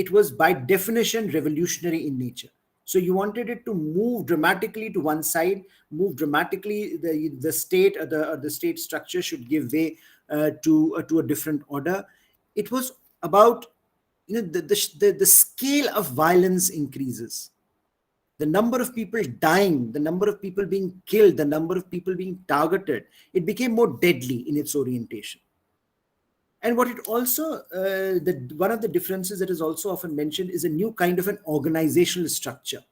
it was by definition revolutionary in nature. So you wanted it to move dramatically to one side, move dramatically. The state or the state structure should give way to a different order. It was about, the scale of violence increases, the number of people dying, the number of people being killed, the number of people being targeted. It became more deadly in its orientation. And what it also, one of the differences that is also often mentioned is a new kind of an organizational structure,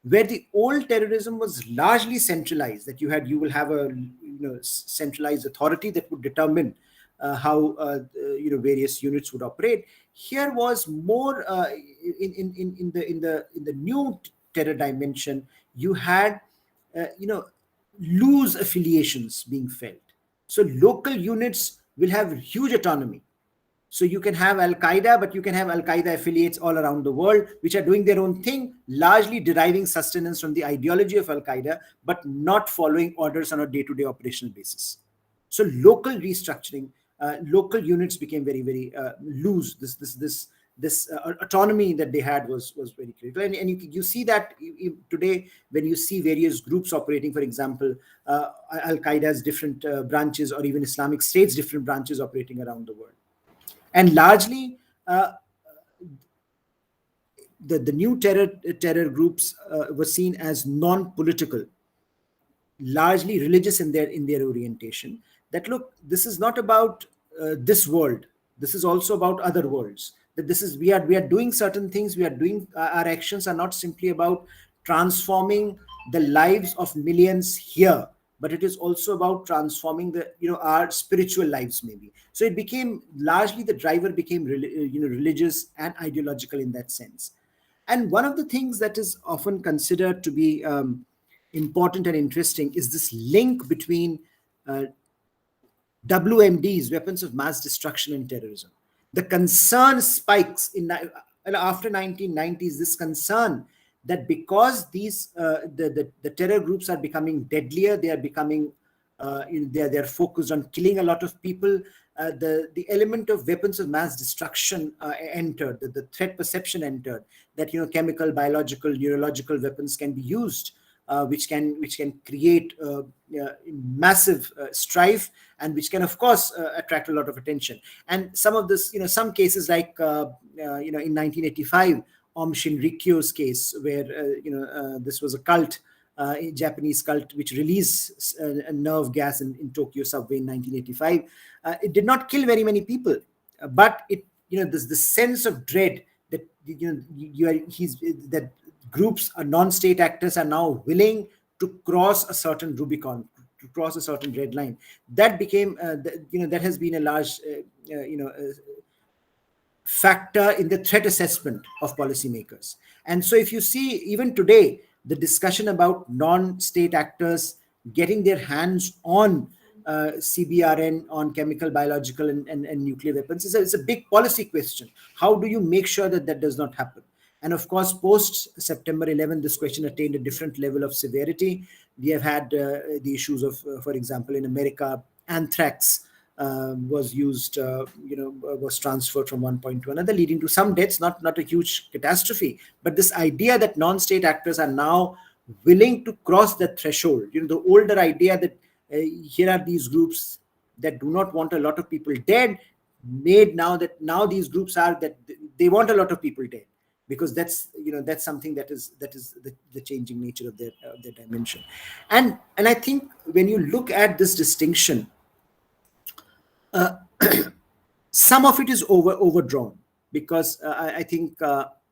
where the old terrorism was largely centralized, that you will have a centralized authority that would determine how various units would operate. Here was more in the new terror dimension. You had loose affiliations being felt. So local units will have huge autonomy. So you can have Al Qaeda, but you can have Al Qaeda affiliates all around the world, which are doing their own thing, largely deriving sustenance from the ideology of Al Qaeda, but not following orders on a day-to-day operational basis. So local restructuring, local units became very, very loose. This autonomy that they had was very critical, and you see that today when you see various groups operating. For example, Al Qaeda's different branches, or even Islamic State's different branches operating around the world. And largely, the new terror groups were seen as non-political, largely religious in their orientation. That, look, this is not about this world. This is also about other worlds. That we are doing certain things. We are doing, our actions are not simply about transforming the lives of millions here, but it is also about transforming our spiritual lives, maybe. So it became largely, the driver became religious and ideological in that sense. And one of the things that is often considered to be important and interesting is this link between WMDs, weapons of mass destruction, and terrorism. The concern spikes after 1990s. This concern that because these the terror groups are becoming deadlier, they are becoming they're focused on killing a lot of people. The element of weapons of mass destruction entered. The threat perception entered. That chemical, biological, neurological weapons can be used, which can create massive strife, and which can, of course, attract a lot of attention. And some of this, some cases like in 1985. Shinrikyo's case, where this was a cult, a Japanese cult, which released a nerve gas in Tokyo subway in 1985. It did not kill very many people, but it this the sense of dread that that groups or non-state actors are now willing to cross a certain Rubicon, to cross a certain red line. That became that has been a large factor in the threat assessment of policymakers. And so if you see, even today, the discussion about non-state actors getting their hands on CBRN, on chemical, biological, and nuclear weapons is a big policy question. How do you make sure that does not happen? And of course, post September 11, this question attained a different level of severity. We have had the issues of, for example, in America, anthrax was used, was transferred from one point to another, leading to some deaths, not a huge catastrophe. But this idea that non-state actors are now willing to cross that threshold, the older idea that here are these groups that do not want a lot of people dead, made now these groups are that they want a lot of people dead, because that's something that is the changing nature of their dimension. And I think when you look at this distinction, some of it is overdrawn, because I think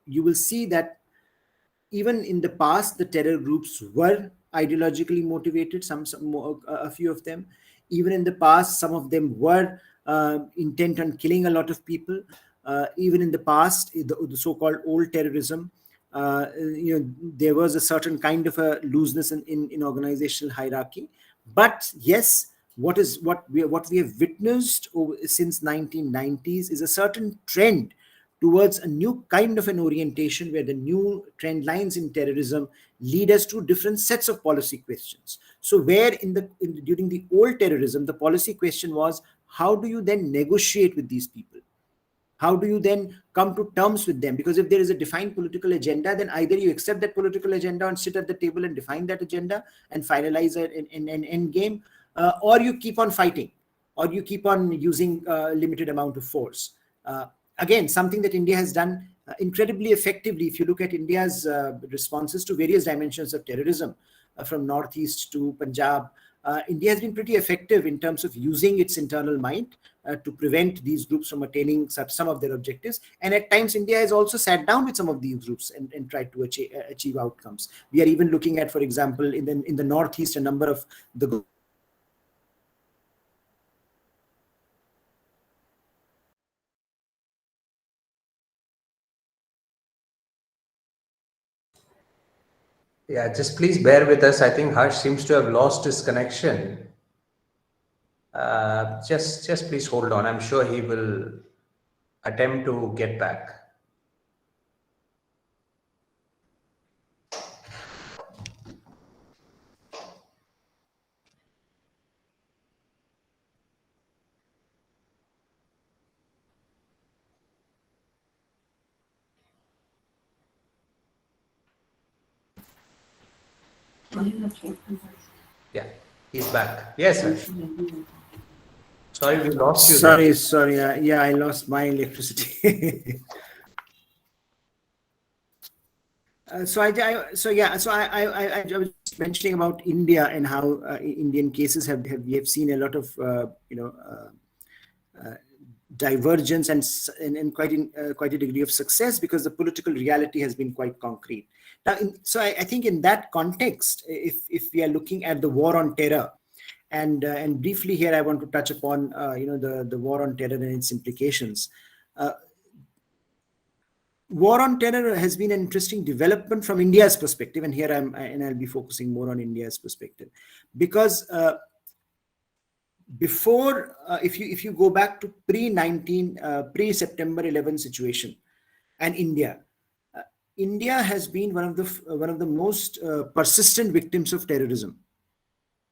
you will see that even in the past, the terror groups were ideologically motivated. A few of them, even in the past, some of them were intent on killing a lot of people. Even in the past, the so-called old terrorism, there was a certain kind of a looseness in organizational hierarchy. But yes, what we have witnessed since 1990s is a certain trend towards a new kind of an orientation, where the new trend lines in terrorism lead us to different sets of policy questions. So where during the old terrorism, the policy question was, how do you then negotiate with these people? How do you then come to terms with them? Because if there is a defined political agenda, then either you accept that political agenda and sit at the table and define that agenda and finalize it in an end game, or you keep on fighting, or you keep on using limited amount of force. Again, something that India has done incredibly effectively. If you look at India's responses to various dimensions of terrorism, from Northeast to Punjab, India has been pretty effective in terms of using its internal might to prevent these groups from attaining some of their objectives. And at times, India has also sat down with some of these groups and tried to achieve outcomes. We are even looking at, for example, in the Northeast, a number of the Yeah, just please bear with us. I think Harsh seems to have lost his connection. Just please hold on. I'm sure he will attempt to get back. Yeah, he's back. Yes, Harsh. Sorry, we lost you there. Sorry. Yeah, I lost my electricity. I was just mentioning about India and how Indian cases we have seen a lot of divergence and quite a degree of success, because the political reality has been quite concrete. Now, I think in that context, if we are looking at the war on terror, and briefly here I want to touch upon the war on terror and its implications. War on terror has been an interesting development from India's perspective, and here I'll be focusing more on India's perspective, because before, if you go back to pre September 11 situation and India, India has been one of the most persistent victims of terrorism.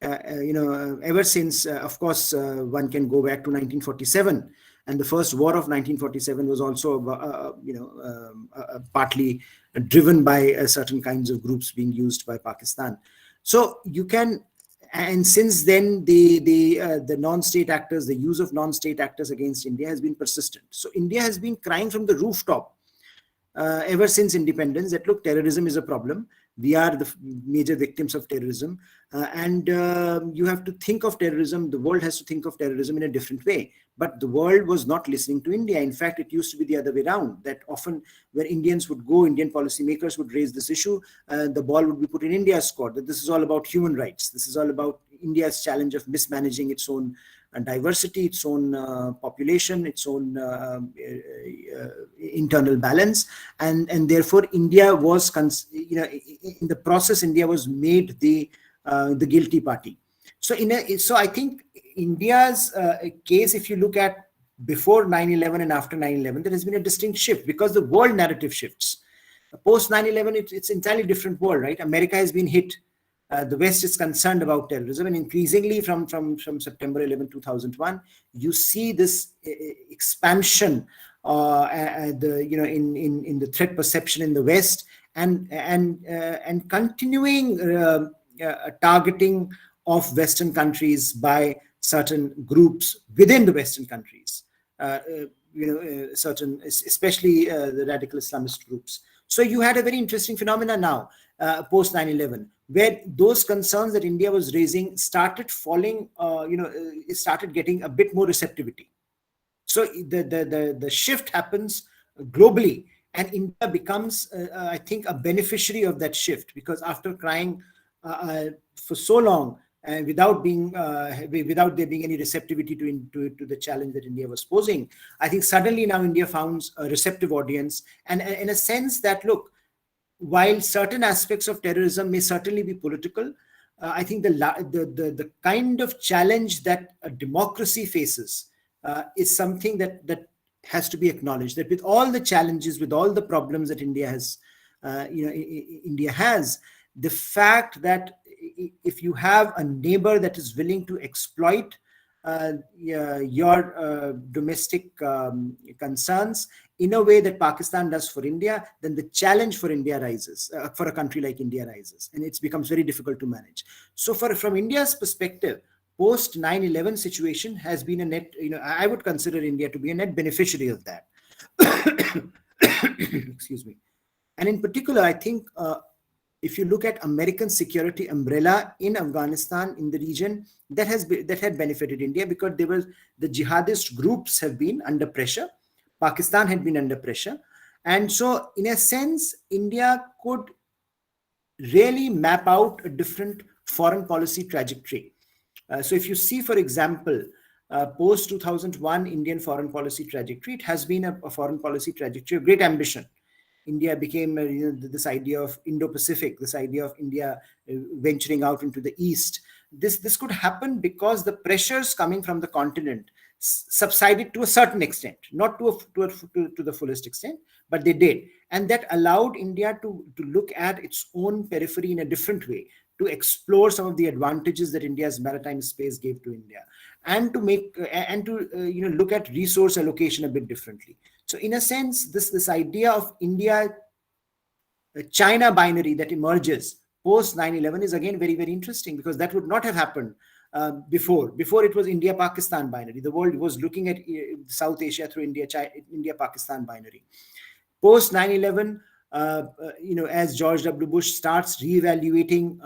Ever since, of course, one can go back to 1947, and the first war of 1947 was also, partly driven by certain kinds of groups being used by Pakistan. So you can, and since then, the non-state actors, the use of non-state actors against India has been persistent. So India has been crying from the rooftop ever since independence that, look, terrorism is a problem. We are the major victims of terrorism, and you have to think of terrorism. The world has to think of terrorism in a different way. But the world was not listening to India. In fact, it used to be the other way around, that often where Indians would go, Indian policymakers would raise this issue, the ball would be put in India's court, that this is all about human rights. This is all about India's challenge of mismanaging its own diversity, its own population, its own internal balance, and therefore India was, in the process, India was made the guilty party. So I think India's case, if you look at before 9/11 and after 9/11, there has been a distinct shift, because the world narrative shifts. Post 9/11, it's entirely different world, right? America has been hit. The West is concerned about terrorism, and increasingly from September 11, 2001, you see this expansion in the threat perception in the West, and continuing targeting of Western countries by certain groups within the Western countries, certain, especially the radical Islamist groups. So you had a very interesting phenomena now, post 9/11, where those concerns that India was raising started falling, it started getting a bit more receptivity. So the shift happens globally, and India becomes, I think, a beneficiary of that shift, because after crying for so long, and without there being any receptivity to the challenge that India was posing, I think suddenly now India found a receptive audience, and in a sense that, look, while certain aspects of terrorism may certainly be political, I think the kind of challenge that a democracy faces is something that has to be acknowledged. That with all the challenges, with all the problems that India has, the fact that if you have a neighbor that is willing to exploit your domestic concerns in a way that Pakistan does for India, then the challenge for India rises, for a country like India rises, and it becomes very difficult to manage. So, from India's perspective, post 9/11 situation has been a net, I would consider India to be a net beneficiary of that. Excuse me. And in particular, I think if you look at American security umbrella in Afghanistan, in the region, that had benefited India, because the jihadist groups have been under pressure. Pakistan had been under pressure, and so in a sense, India could really map out a different foreign policy trajectory. So if you see, for example, post 2001 Indian foreign policy trajectory, it has been a foreign policy trajectory of great ambition. India became this idea of Indo-Pacific, this idea of India venturing out into the East. This could happen because the pressures coming from the continent subsided to a certain extent, not to the fullest extent, but they did. And that allowed India to look at its own periphery in a different way, to explore some of the advantages that India's maritime space gave to India, and to look at resource allocation a bit differently. So in a sense, this idea of India China binary that emerges post 9/11 is again very, very interesting, because that would not have happened before. Before, it was India Pakistan binary. The world was looking at South Asia through India Pakistan binary. Post 9/11, as George W. Bush starts reevaluating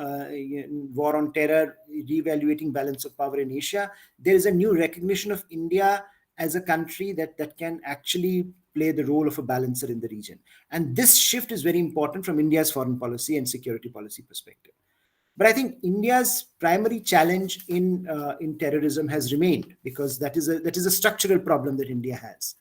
war on terror, reevaluating balance of power in Asia, there is a new recognition of India as a country that can actually play the role of a balancer in the region. And this shift is very important from India's foreign policy and security policy perspective. But I think India's primary challenge in terrorism has remained, because that is a structural problem that India has.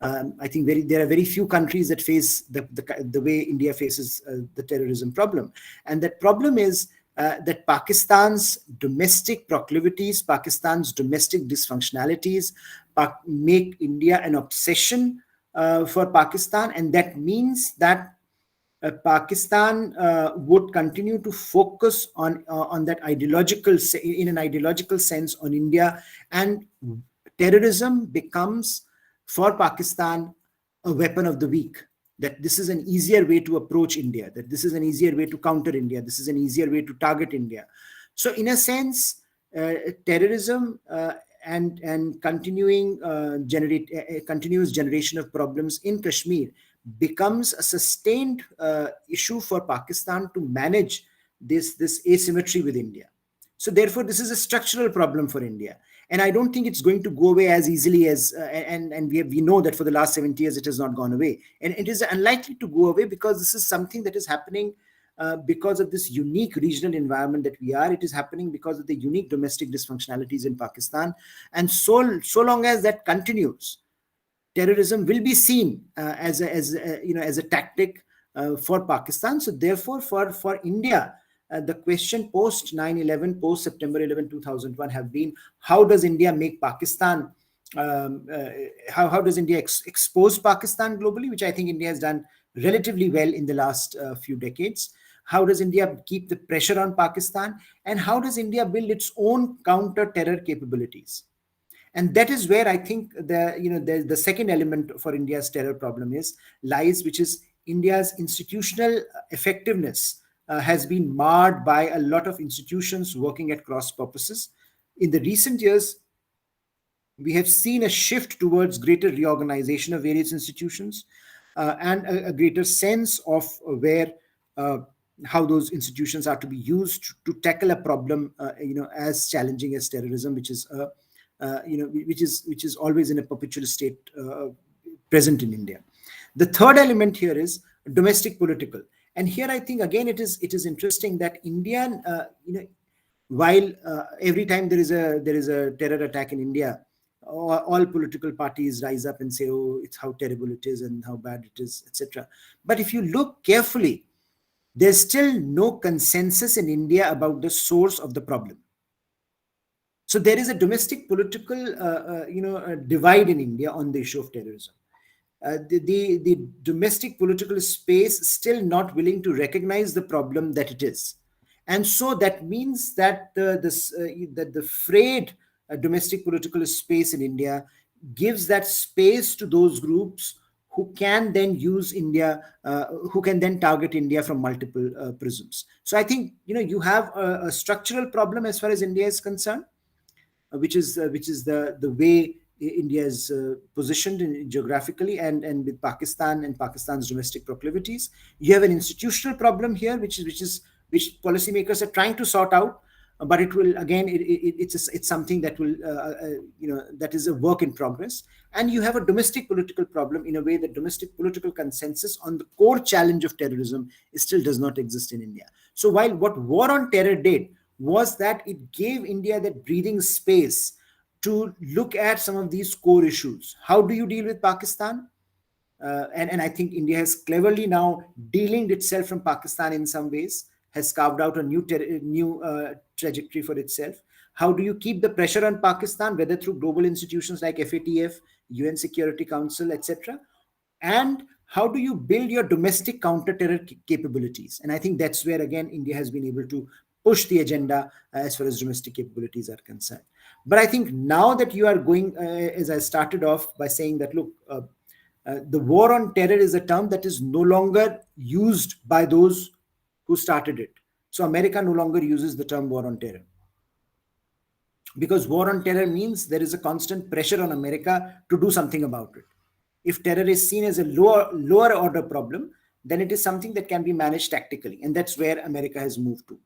I think there are very few countries that face the way India faces the terrorism problem. And that problem is that Pakistan's domestic proclivities, Pakistan's domestic dysfunctionalities make India an obsession for Pakistan. And that means that Pakistan would continue to focus on that in an ideological sense on India, and terrorism becomes for Pakistan a weapon of the weak. That this is an easier way to approach India, that this is an easier way to counter India, this is an easier way to target India. So in a sense, terrorism and continuous generation of problems in Kashmir becomes a sustained issue for Pakistan to manage this asymmetry with India. So therefore, this is a structural problem for India. And I don't think it's going to go away as easily as, and we know that for the last 70 years, it has not gone away. And it is unlikely to go away, because this is something that is happening because of this unique regional environment that we are. It is happening because of the unique domestic dysfunctionalities in Pakistan. And so long as that continues, terrorism will be seen as a tactic for Pakistan. So therefore, for India, the question post 9/11, post September 11, 2001 have been, how does India make Pakistan, how does India expose Pakistan globally, which I think India has done relatively well in the last few decades. How does India keep the pressure on Pakistan? And how does India build its own counter-terror capabilities? And that is where I think the second element for India's terror problem lies, which is India's institutional effectiveness has been marred by a lot of institutions working at cross purposes. In the recent years, we have seen a shift towards greater reorganization of various institutions and a greater sense of where how those institutions are to be used to tackle a problem as challenging as terrorism, which is which is always in a perpetual state present in India. The third element here is domestic political, and here I think again it is interesting that Indian, while every time there is a terror attack in India, all political parties rise up and say, "Oh, it's how terrible it is and how bad it is," etc. But if you look carefully, there's still no consensus in India about the source of the problem. So there is a domestic political, divide in India on the issue of terrorism. The domestic political space still not willing to recognize the problem that it is, and so that means that the frayed domestic political space in India gives that space to those groups who can then use India, who can then target India from multiple prisms. So I think you have a structural problem as far as India is concerned, which is the way India is positioned geographically, and with Pakistan and Pakistan's domestic proclivities. You have an institutional problem here, which policymakers are trying to sort out, but it will again it's something that will that is a work in progress. And you have a domestic political problem in a way that domestic political consensus on the core challenge of terrorism still does not exist in India. So while what war on terror did was that it gave India that breathing space to look at some of these core issues. How do you deal with Pakistan? And I think India has cleverly now de-linked itself from Pakistan in some ways, has carved out a new trajectory for itself. How do you keep the pressure on Pakistan, whether through global institutions like FATF, UN Security Council, etc., and how do you build your domestic counter-terror capabilities? And I think that's where again India has been able to push the agenda as far as domestic capabilities are concerned. But I think now that you are going, as I started off by saying that, look, the war on terror is a term that is no longer used by those who started it. So America no longer uses the term war on terror, because war on terror means there is a constant pressure on America to do something about it. If terror is seen as a lower order problem, then it is something that can be managed tactically, and that's where America has moved to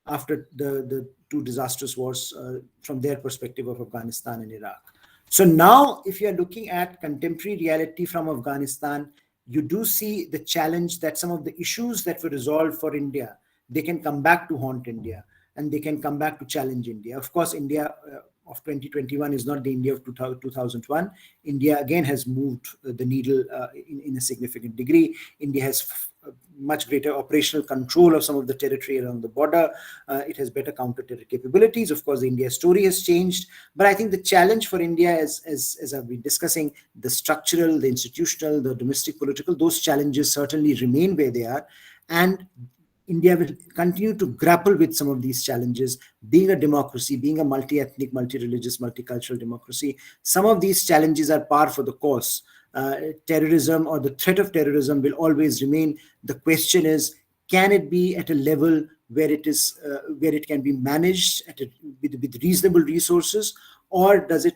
after the two disastrous wars from their perspective of Afghanistan and Iraq. So now, if you are looking at contemporary reality from Afghanistan, you do see the challenge that some of the issues that were resolved for India, they can come back to haunt India, and they can come back to challenge India. Of course, India of 2021 is not the India of 2001. India again has moved the needle in a significant degree. India has much greater operational control of some of the territory along the border. It has better counter-terror capabilities. Of course, the India story has changed. But I think the challenge for India, as I've been discussing, the structural, the institutional, the domestic political, those challenges certainly remain where they are. And India will continue to grapple with some of these challenges. Being a democracy, being a multi-ethnic, multi-religious, multicultural democracy, some of these challenges are par for the course. Terrorism or the threat of terrorism will always remain. The question is, can it be at a level where it can be managed with reasonable resources, or does it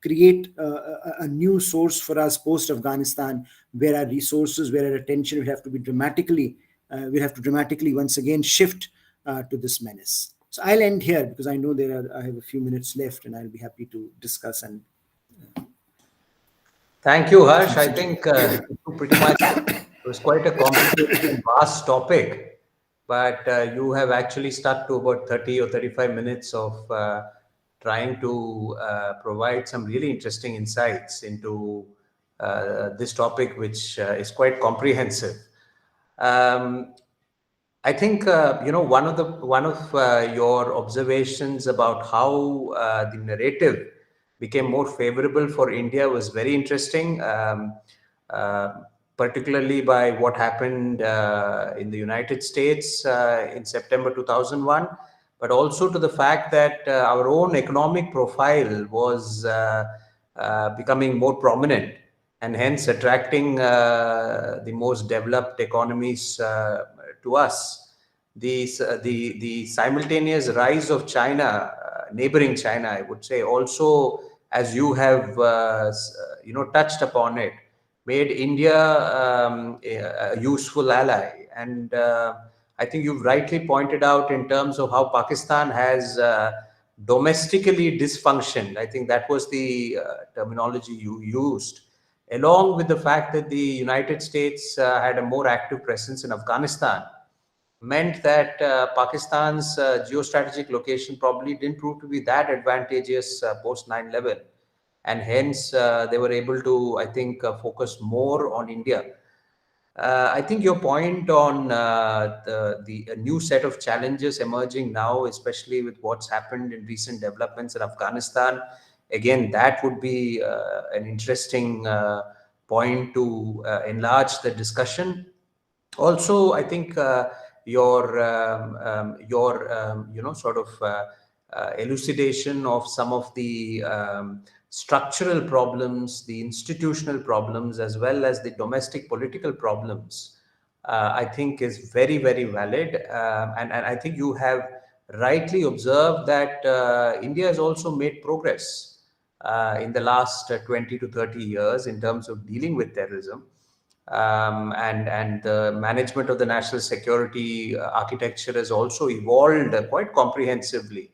create a new source for us post Afghanistan, where our resources, where our attention will have to be dramatically once again shift to this menace. So I'll end here because I know I have a few minutes left, and I'll be happy to discuss. And thank you, Harsh. I think pretty much it was quite a complicated and vast topic, but you have actually stuck to about 30 or 35 minutes of trying to provide some really interesting insights into this topic, which is quite comprehensive. I think one of your observations about how the narrative became more favorable for India was very interesting, uh, particularly by what happened in the United States in September 2001, but also to the fact that our own economic profile was becoming more prominent, and hence attracting the most developed economies to us. The simultaneous rise of China, neighboring China, I would say, also, as you have touched upon it, made India a useful ally. And I think you've rightly pointed out in terms of how Pakistan has domestically dysfunctioned. I think that was the terminology you used, along with the fact that the United States had a more active presence in Afghanistan, meant that Pakistan's geostrategic location probably didn't prove to be that advantageous post 9/11. And hence, they were able to, I think, focus more on India. I think your point on the new set of challenges emerging now, especially with what's happened in recent developments in Afghanistan, again, that would be an interesting point to enlarge the discussion. Also, I think your sort of elucidation of some of the structural problems, the institutional problems, as well as the domestic political problems, I think is very, very valid. And I think you have rightly observed that India has also made progress in the last 20 to 30 years in terms of dealing with terrorism. And the management of the national security architecture has also evolved quite comprehensively.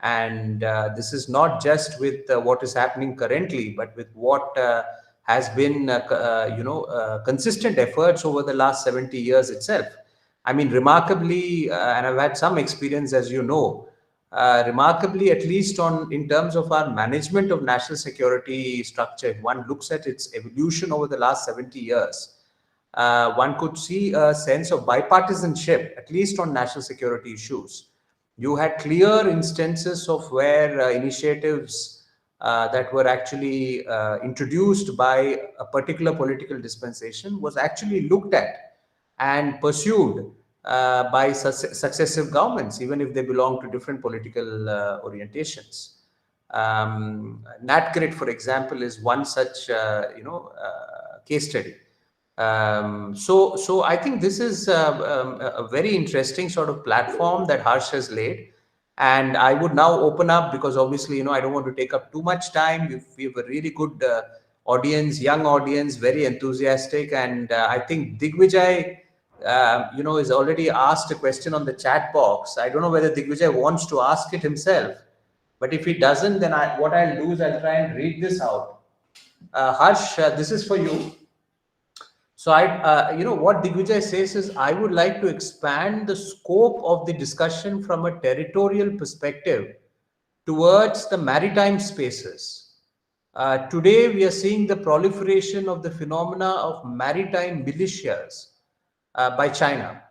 And this is not just with what is happening currently, but with what has been consistent efforts over the last 70 years itself. I mean, remarkably, and I've had some experience, as you know, remarkably, at least on in terms of our management of national security structure, if one looks at its evolution over the last 70 years, one could see a sense of bipartisanship, at least on national security issues. You had clear instances of where initiatives that were actually introduced by a particular political dispensation was actually looked at and pursued by successive governments, even if they belong to different political orientations. NatGrid, for example, is one such case study. So I think this is a very interesting sort of platform that Harsh has laid. And I would now open up, because obviously, I don't want to take up too much time. We have a really good audience, young audience, very enthusiastic. And I think Digvijay, is already asked a question on the chat box. I don't know whether Digvijay wants to ask it himself. But if he doesn't, then what I'll do is I'll try and read this out. Harsh, this is for you. So what Digvijay says is, I would like to expand the scope of the discussion from a territorial perspective towards the maritime spaces. Today, we are seeing the proliferation of the phenomena of maritime militias by China.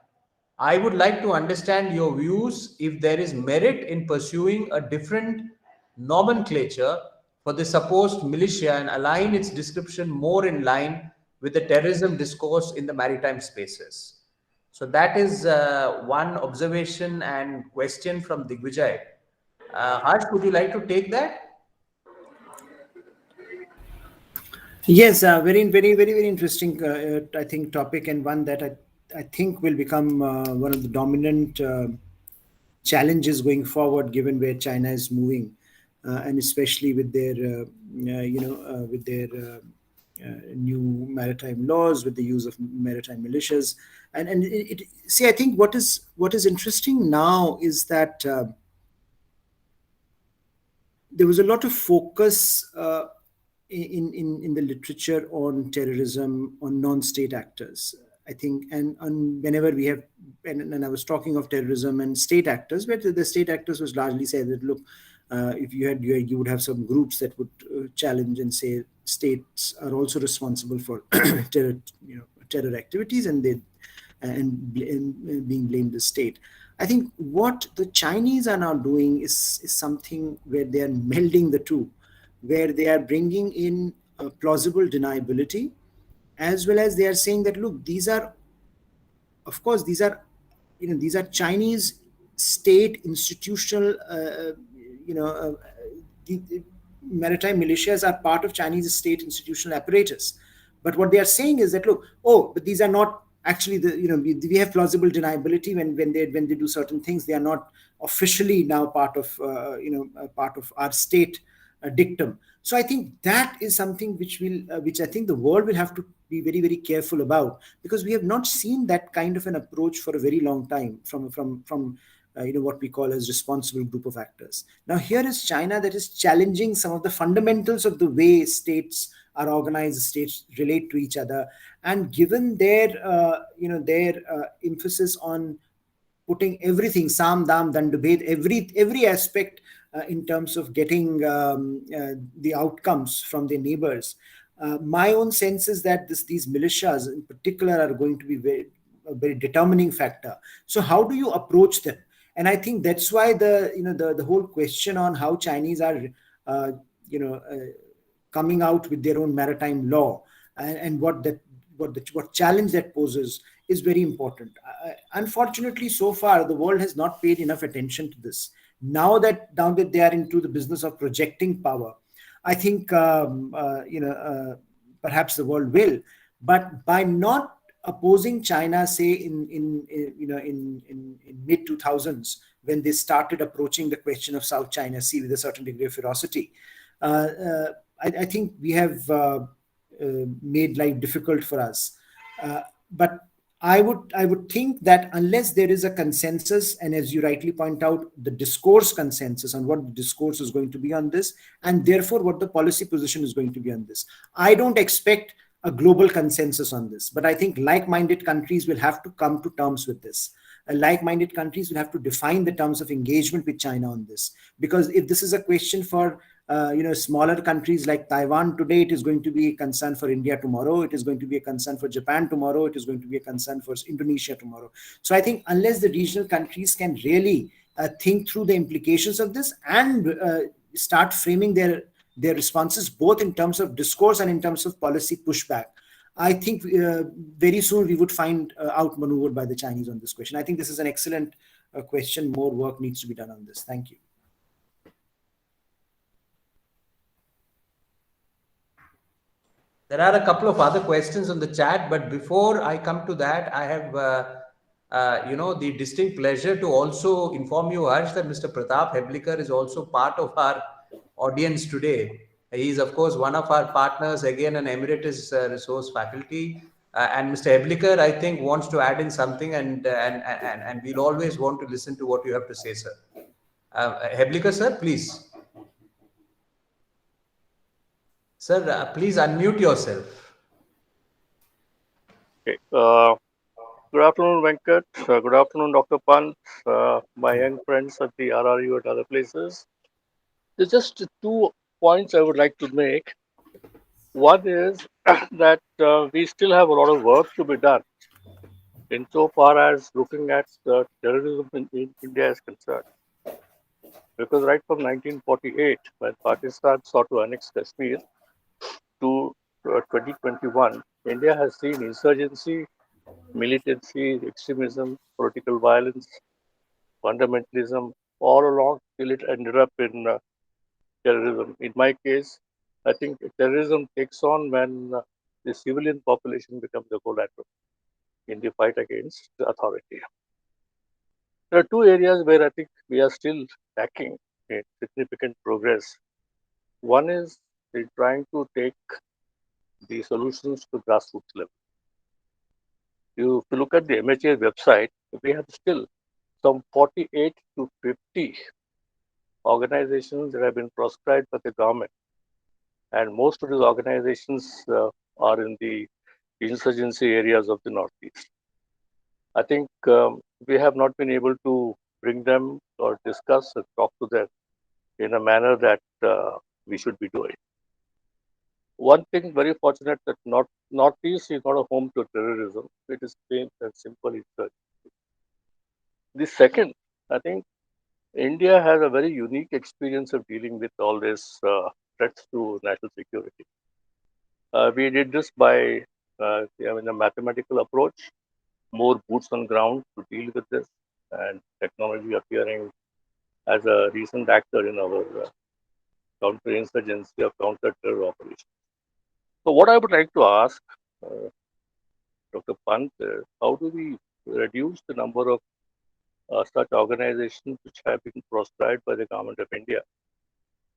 I would like to understand your views if there is merit in pursuing a different nomenclature for the supposed militia and align its description more in line with the terrorism discourse in the maritime spaces. So that is one observation and question from Digvijay. Harsh, would you like to take that? Yes, very interesting. I think topic, and one that I think will become one of the dominant challenges going forward, given where China is moving, and especially with their new maritime laws, with the use of maritime militias, and see, I think what is interesting now is that. There was a lot of focus in the literature on terrorism, on non-state actors. I think, and whenever we have, and I was talking of terrorism and state actors, where the state actors was largely said that, look, if you would have some groups that would challenge and say states are also responsible for terror activities, and being blamed the state. I think what the Chinese are now doing is something where they are melding the two, where they are bringing in plausible deniability, as well as they are saying that, look, these are, of course, these are Chinese state institutional, the maritime militias are part of Chinese state institutional apparatus. But what they are saying is that, look, but these are not actually we have plausible deniability when they do certain things. They are not officially now part of our state dictum. So I think that is something which I think the world will have to be very, very careful about, because we have not seen that kind of an approach for a very long time from what we call as responsible group of actors. Now here is China that is challenging some of the fundamentals of the way states are organized, states relate to each other, and given their emphasis on putting everything, Sam, Dam, Dandabhed, every aspect in terms of getting the outcomes from their neighbors. My own sense is that these militias in particular are going to be a very determining factor. So how do you approach them? And I think that's why the whole question on how Chinese are coming out with their own maritime law, and what challenge that poses is very important. Unfortunately, so far the world has not paid enough attention to this. Now that they are into the business of projecting power, I think perhaps the world will. But by not opposing China, say in mid 2000s, when they started approaching the question of South China Sea with a certain degree of ferocity, uh, uh, I think we have made life difficult for us. But I would think that unless there is a consensus, and as you rightly point out, the discourse consensus on what the discourse is going to be on this, and therefore what the policy position is going to be on this, I don't expect a global consensus on this. But I think like-minded countries will have to come to terms with this. Like-minded countries will have to define the terms of engagement with China on this, because if this is a question for smaller countries like Taiwan today, it is going to be a concern for India tomorrow. It is going to be a concern for Japan tomorrow. It is going to be a concern for Indonesia tomorrow. So I think unless the regional countries can really think through the implications of this and start framing their responses both in terms of discourse and in terms of policy pushback, I think very soon we would find outmaneuvered by the Chinese on this question. I think this is an excellent question. More work needs to be done on this. Thank you. There are a couple of other questions on the chat, but before I come to that, I have, the distinct pleasure to also inform you, Harsh, that Mr. Pratap Heblikar is also part of our audience today. He is, of course, one of our partners, again, an emeritus resource faculty. And Mr. Heblikar, I think, wants to add in something, and we'll always want to listen to what you have to say, sir. Heblikar, sir, please. Sir, please unmute yourself. Okay. Good afternoon, Venkat. Good afternoon, Dr. Pant, my young friends at the RRU and other places. There's just 2 points I would like to make. One is that we still have a lot of work to be done insofar as looking at terrorism in India is concerned. Because right from 1948, when Pakistan sought to annex Kashmir, to 2021, India has seen insurgency, militancy, extremism, political violence, fundamentalism all along till it ended up in terrorism. In my case, I think terrorism takes on when the civilian population becomes the collateral in the fight against the authority. There are 2 areas where I think we are still lacking in significant progress. One is in trying to take the solutions to grassroots level. If you look at the MHA website, we have still some 48 to 50 organizations that have been proscribed by the government. And most of these organizations are in the insurgency areas of the Northeast. I think we have not been able to bring them or discuss and talk to them in a manner that we should be doing. One thing very fortunate that Northeast is not a home to terrorism. It is plain and simple insurgency. The second, I think India has a very unique experience of dealing with all these threats to national security. We did this by a mathematical approach, more boots on ground to deal with this, and technology appearing as a recent actor in our counterinsurgency or counter-terror operations. So, what I would like to ask Dr. Pant is, how do we reduce the number of such organizations which have been proscribed by the government of India?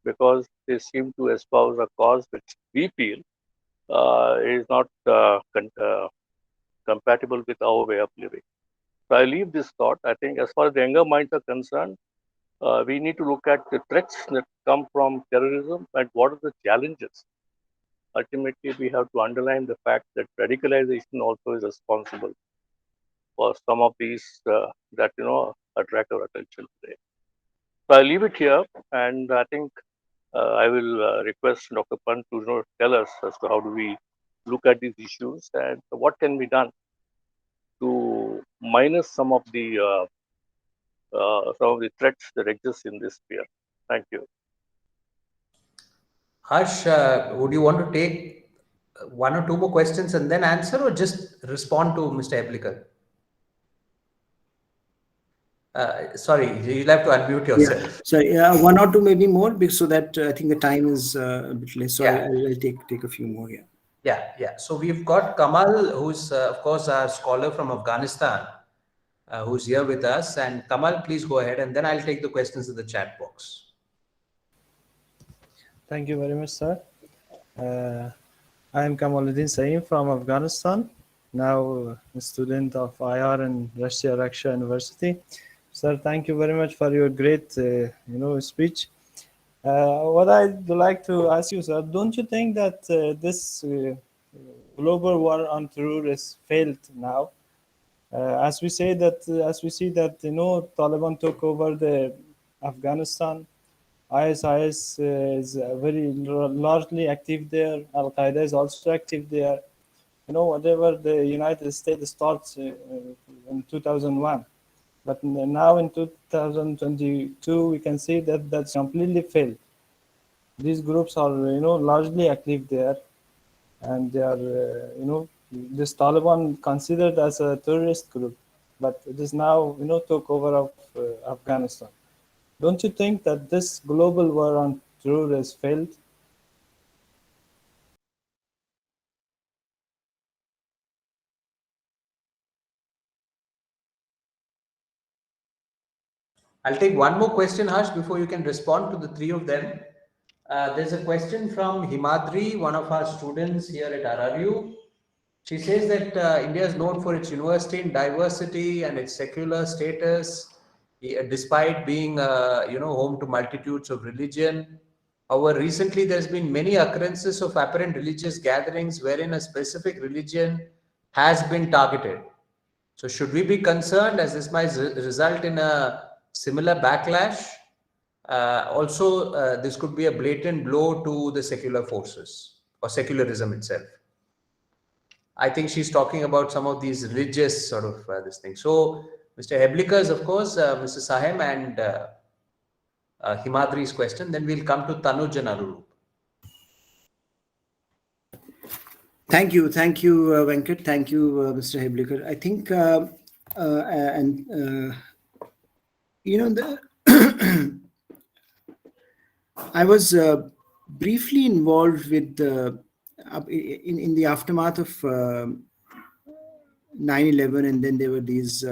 Because they seem to espouse a cause which we feel is not compatible with our way of living. So I leave this thought. I think as far as the younger minds are concerned, we need to look at the threats that come from terrorism and what are the challenges. Ultimately, we have to underline the fact that radicalization also is responsible for some of these that attract our attention today. So I leave it here, and I think I will request Dr. Pant to tell us as to how do we look at these issues and what can be done to minus some of the threats that exist in this sphere. Thank you. Harsh, would you want to take 1 or 2 more questions and then answer, or just respond to Mr. Eblikar? Sorry, you'll have to unmute Yeah. yourself. So one or two, maybe more, so that I think the time is a bit less. So Yeah. I'll take a few more. Yeah. Yeah. So we've got Kamal, who's, of course, our scholar from Afghanistan, who's here with us. And Kamal, please go ahead, and then I'll take the questions in the chat box. Thank you very much, sir. I am Kamaluddin Saeem from Afghanistan, now a student of IR in Russia Raksha University. Sir, thank you very much for your great, speech. What I'd like to ask you, sir, don't you think that this global war on terror has failed now? As we see that Taliban took over the Afghanistan. ISIS is very largely active there. Al Qaeda is also active there. Whatever the United States starts in 2001, but now in 2022, we can see that that's completely failed. These groups are, largely active there, and they are, this Taliban considered as a terrorist group, but it is now, took over of Afghanistan. Don't you think that this global war on terror has failed? I'll take one more question, Harsh, before you can respond to the three of them. There's a question from Himadri, one of our students here at RRU. She says that India is known for its university in diversity and its secular status, despite being, home to multitudes of religion. However, recently there's been many occurrences of apparent religious gatherings wherein a specific religion has been targeted. So, should we be concerned as this might result in a similar backlash? Also, this could be a blatant blow to the secular forces or secularism itself. I think she's talking about some of these religious sort of this thing. So, Mr. Heblikers, of course, Mr. Sahem, and Himadri's question. Then we'll come to Tanuj and Anurup. Thank you, Venkat. Thank you, Mr. Heblikar. I think, I was briefly involved with in the aftermath of 9/11, and then there were these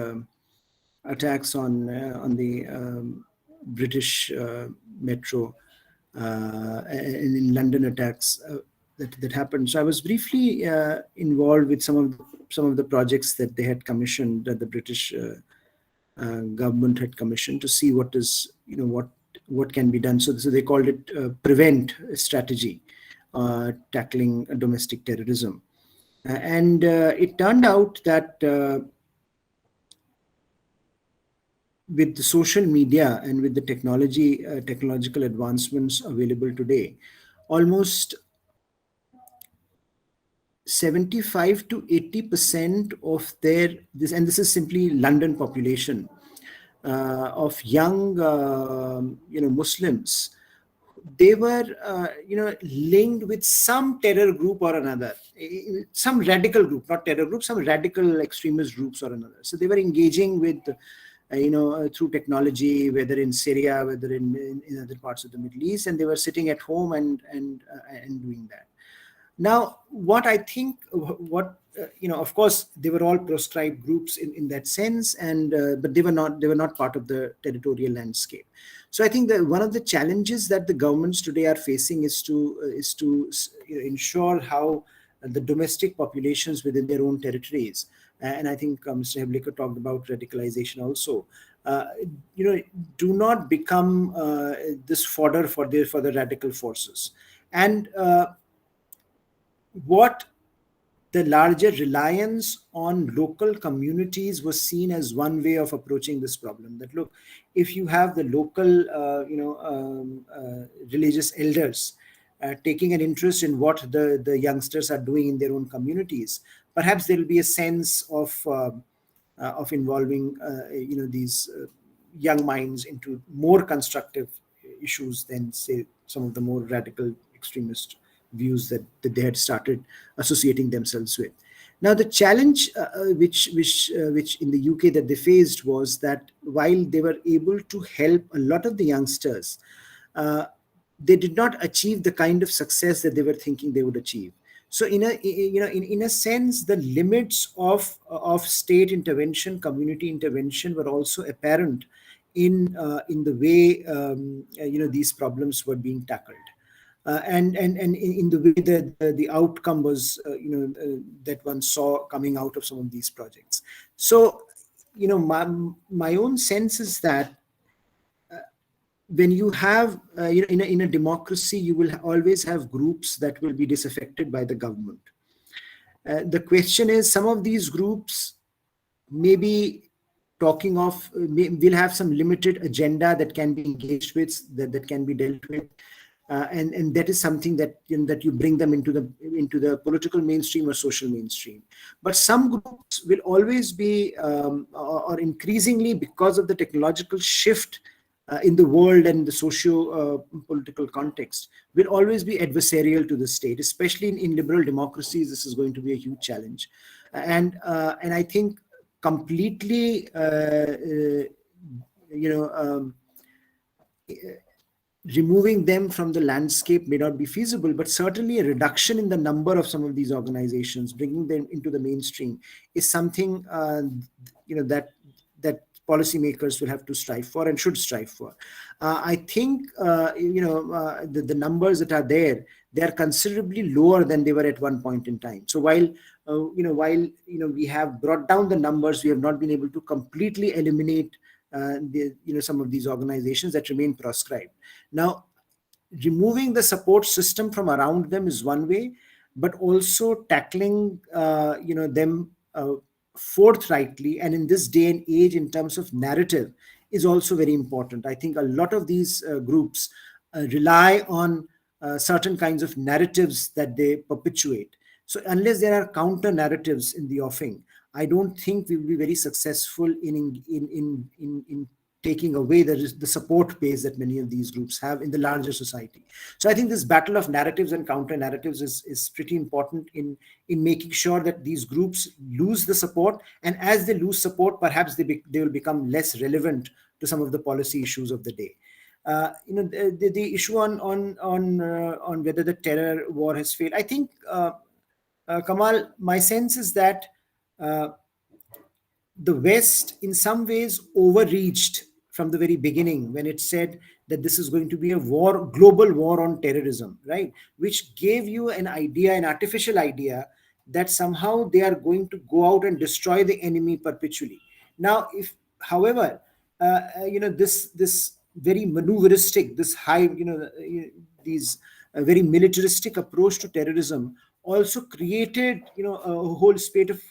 attacks on the British metro, and in London attacks that happened. So I was briefly involved with some of the projects that they had commissioned, that the British government had commissioned, to see what is what can be done. So they called it prevent strategy, tackling domestic terrorism, and it turned out that with the social media and with the technological advancements available today, almost 75 to 80% of this is simply London population, of young Muslims, they were linked with some terror group or another, some radical group, not terror group, some radical extremist groups or another. So they were engaging with through technology, whether in Syria, whether in other parts of the Middle East, and they were sitting at home and doing that. Now, what I think, of course, they were all proscribed groups in that sense, and but they were not part of the territorial landscape. So I think that one of the challenges that the governments today are facing is to ensure how the domestic populations within their own territories, and I think Mr. Heblikar talked about radicalization also, do not become this fodder for the radical forces. And what the larger reliance on local communities was seen as one way of approaching this problem. That, look, if you have the local religious elders taking an interest in what the youngsters are doing in their own communities, perhaps there will be a sense of involving these young minds into more constructive issues than, say, some of the more radical extremist views that they had started associating themselves with. Now, the challenge which in the UK that they faced was that while they were able to help a lot of the youngsters, uh, they did not achieve the kind of success that they were thinking they would achieve. So, in a sense, the limits of state intervention, community intervention, were also apparent in the way these problems were being tackled. And in the way that the outcome was, that one saw coming out of some of these projects. So, my own sense is that when you have, in a democracy, you will always have groups that will be disaffected by the government. The question is, some of these groups maybe talking of will have some limited agenda that can be engaged with, that can be dealt with, and that is something that that you bring them into the political mainstream or social mainstream. But some groups will always be, or increasingly, because of the technological shift in the world and the socio political context, will always be adversarial to the state, especially in liberal democracies. This is going to be a huge challenge, and I think completely, you know. Removing them from the landscape may not be feasible, but certainly a reduction in the number of some of these organizations, bringing them into the mainstream, is something that policymakers will have to strive for and should strive for. I think the numbers that are there, they are considerably lower than they were at one point in time. So while we have brought down the numbers, we have not been able to completely eliminate some of these organizations that remain proscribed. Now, removing the support system from around them is one way, but also tackling them forthrightly, and in this day and age, in terms of narrative, is also very important. I think a lot of these groups rely on certain kinds of narratives that they perpetuate. So unless there are counter narratives in the offing, I don't think we will be very successful in taking away the support base that many of these groups have in the larger society. So I think this battle of narratives and counter narratives is pretty important in making sure that these groups lose the support, and as they lose support, perhaps they will become less relevant to some of the policy issues of the day. The issue on whether the terror war has failed, I think, Kamal, my sense is that uh, the West, in some ways, overreached from the very beginning when it said that this is going to be a war, global war on terrorism, right? Which gave you an idea, an artificial idea, that somehow they are going to go out and destroy the enemy perpetually. Now, if, however, this very maneuveristic, this high, these very militaristic approach to terrorism also created a whole spate of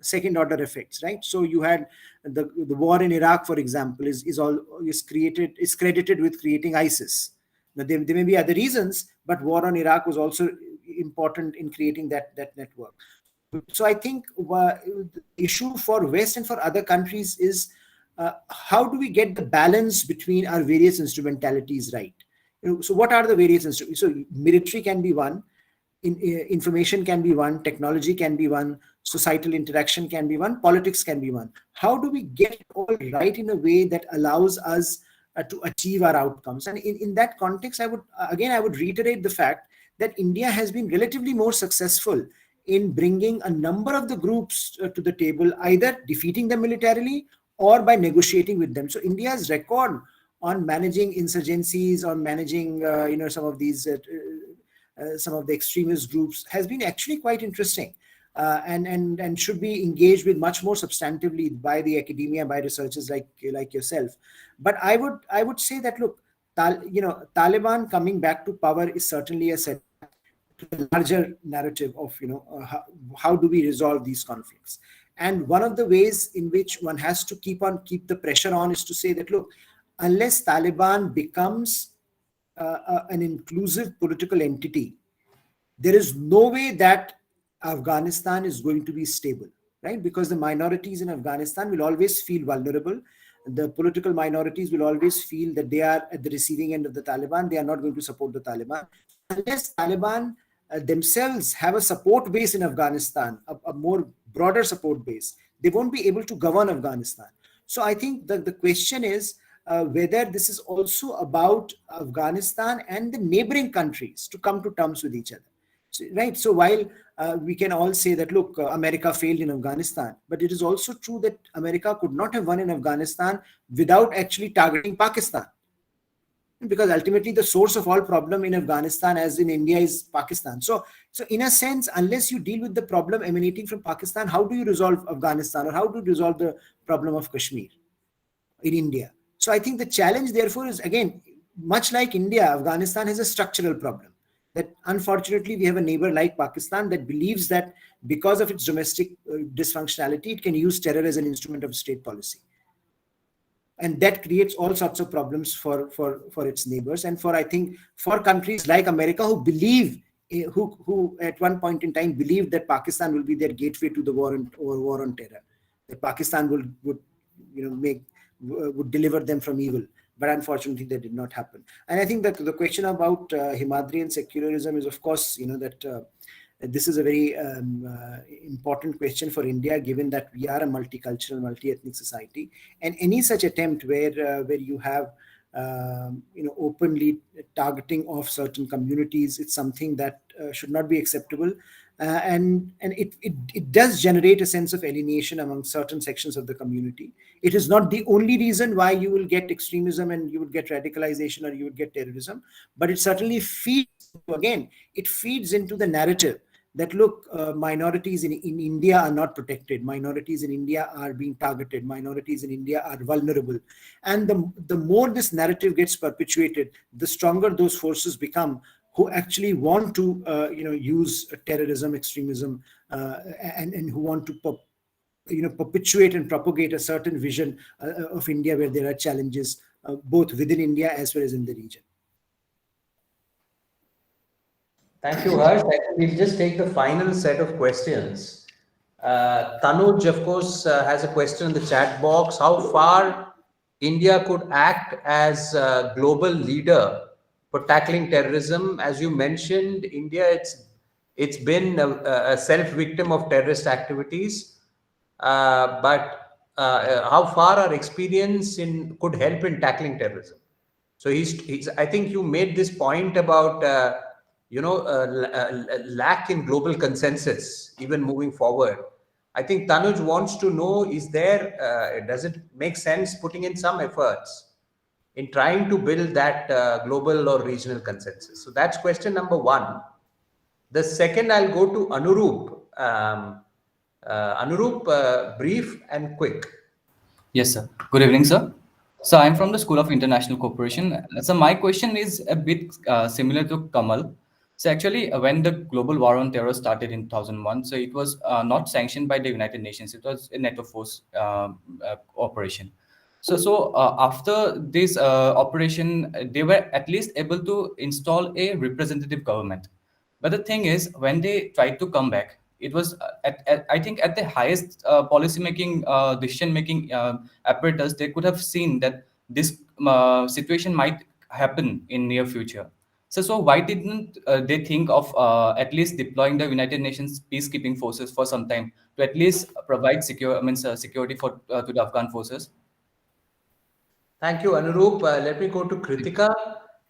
second order effects, right? So you had the war in Iraq, for example, is credited with creating ISIS. Now, there may be other reasons, but war on Iraq was also important in creating that network. So I think the issue for West and for other countries is, how do we get the balance between our various instrumentalities right? So what are the various instruments? So military can be one, information can be one, technology can be one, societal interaction can be one, politics can be one. How do we get it all right in a way that allows us to achieve our outcomes? And in that context, I would reiterate the fact that India has been relatively more successful in bringing a number of the groups to the table, either defeating them militarily or by negotiating with them. So India's record on managing insurgencies, on managing some of the extremist groups has been actually quite interesting, and should be engaged with much more substantively by the academia, by researchers like yourself. But I would say that, look, Taliban coming back to power is certainly a setback to the larger narrative of how do we resolve these conflicts. And one of the ways in which one has to keep the pressure on is to say that, look, unless Taliban becomes an inclusive political entity, there is no way that Afghanistan is going to be stable, right? Because the minorities in Afghanistan will always feel vulnerable. The political minorities will always feel that they are at the receiving end of the Taliban. They are not going to support the Taliban. Unless Taliban, becomes, a, an inclusive political entity, there is no way that Afghanistan is going to be stable, right? Because the minorities in Afghanistan will always feel that they are at the receiving end of the Taliban. Unless Taliban themselves have a support base in Afghanistan, a more broader support base, they won't be able to govern Afghanistan. So I think the question is whether this is also about Afghanistan and the neighboring countries to come to terms with each other. So, right. So while we can all say that, look, America failed in Afghanistan, but it is also true that America could not have won in Afghanistan without actually targeting Pakistan, because ultimately the source of all problem in Afghanistan, as in India, is Pakistan. So in a sense, unless you deal with the problem emanating from Pakistan, how do you resolve Afghanistan, or how do you resolve the problem of Kashmir in India? So I think the challenge therefore is, again, much like India, Afghanistan has a structural problem, that unfortunately we have a neighbor like Pakistan that believes that because of its domestic dysfunctionality, it can use terror as an instrument of state policy, and that creates all sorts of problems for its neighbors, and for, I think, for countries like America, who believe, who at one point in time believed that Pakistan will be their gateway to the war on terror, that Pakistan would make would deliver them from evil. But unfortunately that did not happen. And I think that the question about Himadrian secularism is, of course, that this is a very important question for India, given that we are a multicultural, multi-ethnic society, and any such attempt where you have openly targeting of certain communities, it's something that should not be acceptable, and it does generate a sense of alienation among certain sections of the community. It is not the only reason why you will get extremism and you would get radicalization or you would get terrorism, but it certainly feeds into the narrative that, look, minorities in India are not protected, minorities in India are being targeted, minorities in India are vulnerable. And the more this narrative gets perpetuated, the stronger those forces become who actually want to use terrorism, extremism, and who want to perpetuate and propagate a certain vision of India where there are challenges both within India as well as in the region. Thank you, Harsh. I think we'll just take the final set of questions. Tanuj, of course, has a question in the chat box. How far India could act as a global leader for tackling terrorism? As you mentioned, India, it's been a self-victim of terrorist activities. But how far our experience could help in tackling terrorism? So he's I think you made this point about lack in global consensus even moving forward. I think Tanuj wants to know, does it make sense putting in some efforts in trying to build that global or regional consensus? So that's question number one. The second, I'll go to Anurup. Anurup, brief and quick. Yes, sir. Good evening, sir. So I'm from the School of International Cooperation. So my question is a bit similar to Kamal. So actually, when the global war on terror started in 2001, so it was not sanctioned by the United Nations. It was a NATO force operation. So after this operation, they were at least able to install a representative government. But the thing is, when they tried to come back, it was I think at the highest policy making, decision making apparatus, they could have seen that this situation might happen in near future. So why didn't they think of at least deploying the United Nations peacekeeping forces for some time to at least provide security for to the Afghan forces? Thank you, Anurup. Let me go to Kritika,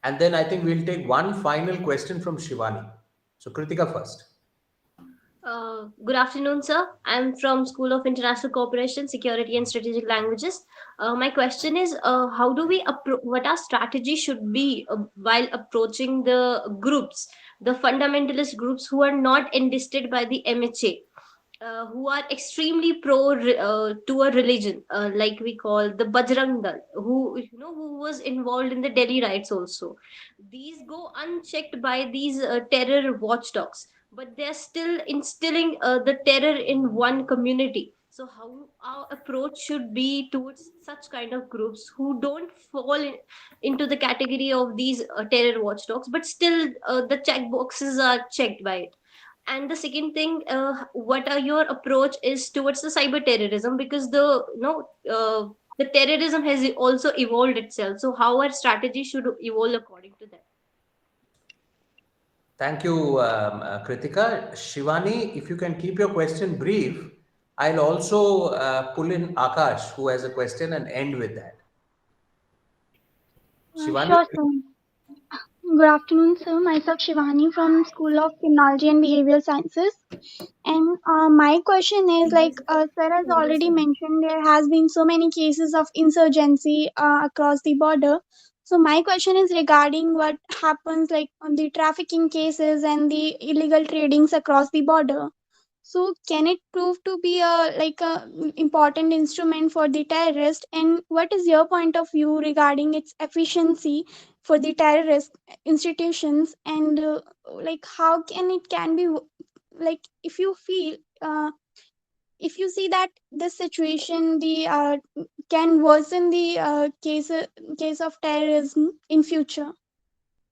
and then I think we'll take one final question from Shivani. So, Kritika first. Good afternoon, sir. I'm from School of International Cooperation, Security and Strategic Languages. My question is, how do we what our strategy should be while approaching the groups, the fundamentalist groups who are not enlisted by the MHA, who are extremely to a religion, like we call the Bajrang Dal, who was involved in the Delhi riots also. These go unchecked by these terror watchdogs, but they're still instilling the terror in one community. So how our approach should be towards such kind of groups who don't fall into the category of these terror watchdogs, but still the check boxes are checked by it. And the second thing, what are your approach is towards the cyber terrorism, because the terrorism has also evolved itself. So how our strategy should evolve according to that? Thank you, Kritika. Shivani, if you can keep your question brief, I'll also pull in Akash, who has a question, and end with that. Shivani? Sure, sir. Good afternoon, sir. Myself Shivani from School of Criminology and Behavioral Sciences. And my question is sir has already mentioned, there has been so many cases of insurgency across the border. So my question is regarding what happens like on the trafficking cases and the illegal tradings across the border. So can it prove to be a important instrument for the terrorist? And what is your point of view regarding its efficiency for the terrorist institutions? And how can be like if you see that this situation the can worsen the case of terrorism in future.